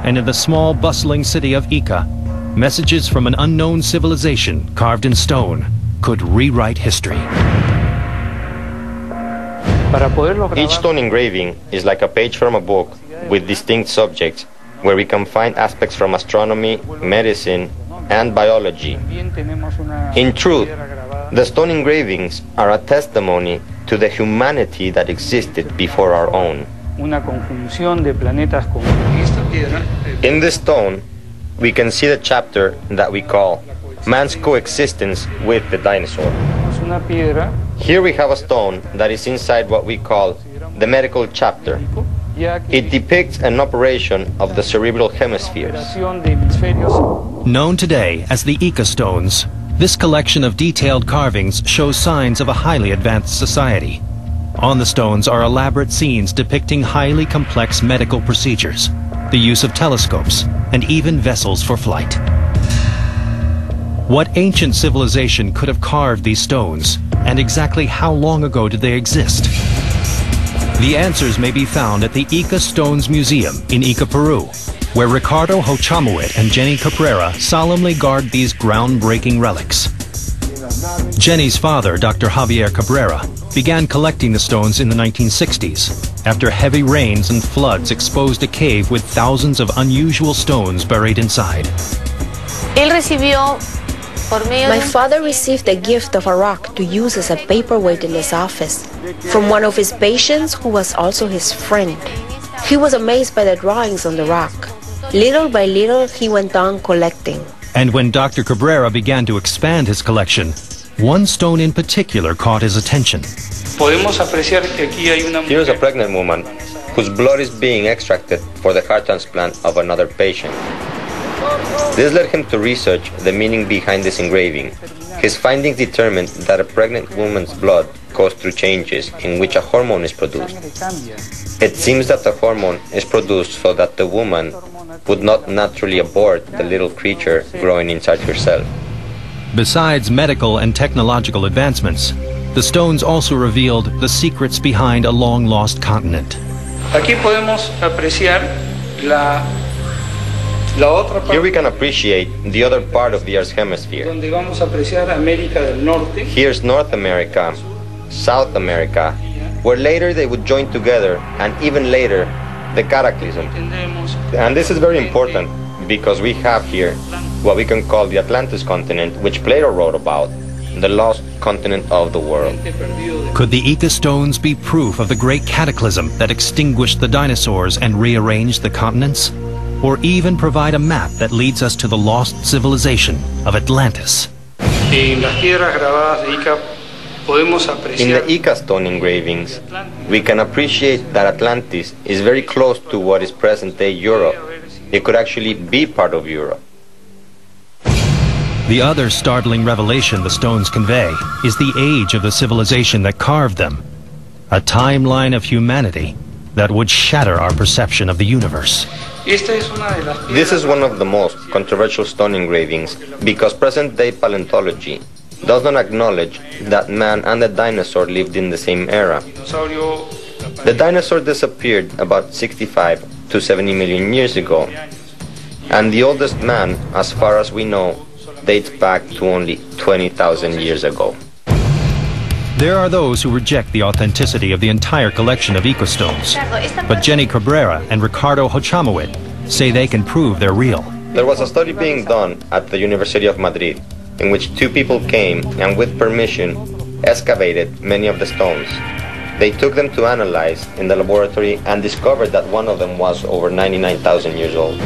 and in the small, bustling city of Ica, messages from an unknown civilization carved in stone could rewrite history. Each stone engraving is like a page from a book with distinct subjects, where we can find aspects from astronomy, medicine, and biology. In truth, the stone engravings are a testimony to the humanity that existed before our own. In this stone, we can see the chapter that we call Man's Coexistence with the Dinosaur. Here we have a stone that is inside what we call the medical chapter. It depicts an operation of the cerebral hemispheres. Known today as the Inca Stones, this collection of detailed carvings shows signs of a highly advanced society. On the stones are elaborate scenes depicting highly complex medical procedures, the use of telescopes, and even vessels for flight. What ancient civilization could have carved these stones, and exactly how long ago did they exist? The answers may be found at the Inca Stones Museum in Ica, Peru, where Ricardo Hochamuet and Jenny Cabrera solemnly guard these groundbreaking relics. Jenny's father, Dr. Javier Cabrera, began collecting the stones in the 1960s, after heavy rains and floods exposed a cave with thousands of unusual stones buried inside. My father received a gift of a rock to use as a paperweight in his office from one of his patients who was also his friend. He was amazed by the drawings on the rock. Little by little, he went on collecting. And when Dr. Cabrera began to expand his collection, one stone in particular caught his attention. Here is a pregnant woman whose blood is being extracted for the heart transplant of another patient. This led him to research the meaning behind this engraving. His findings determined that a pregnant woman's blood goes through changes in which a hormone is produced. It seems that the hormone is produced so that the woman would not naturally abort the little creature growing inside herself. Besides medical and technological advancements, the stones also revealed the secrets behind a long-lost continent. Here we can appreciate the other part of the Earth's hemisphere. Here's North America, South America, where later they would join together, and even later, the cataclysm. And this is very important because we have here what we can call the Atlantis continent, which Plato wrote about, the lost continent of the world. Could the Inca stones be proof of the great cataclysm that extinguished the dinosaurs and rearranged the continents? Or even provide a map that leads us to the lost civilization of Atlantis? In the Inca stone engravings, we can appreciate that Atlantis is very close to what is present-day Europe. It could actually be part of Europe. The other startling revelation the stones convey is the age of the civilization that carved them, a timeline of humanity that would shatter our perception of the universe. This is one of the most controversial stone engravings because present-day paleontology does not acknowledge that man and the dinosaur lived in the same era. The dinosaur disappeared about 65 to 70 million years ago, and the oldest man, as far as we know, dates back to only 20,000 years ago. There are those who reject the authenticity of the entire collection of Inca stones, but Jenny Cabrera and Ricardo Hochamuet say they can prove they're real. There was a study being done at the University of Madrid in which two people came and with permission excavated many of the stones. They took them to analyze in the laboratory and discovered that one of them was over 99,000 years old.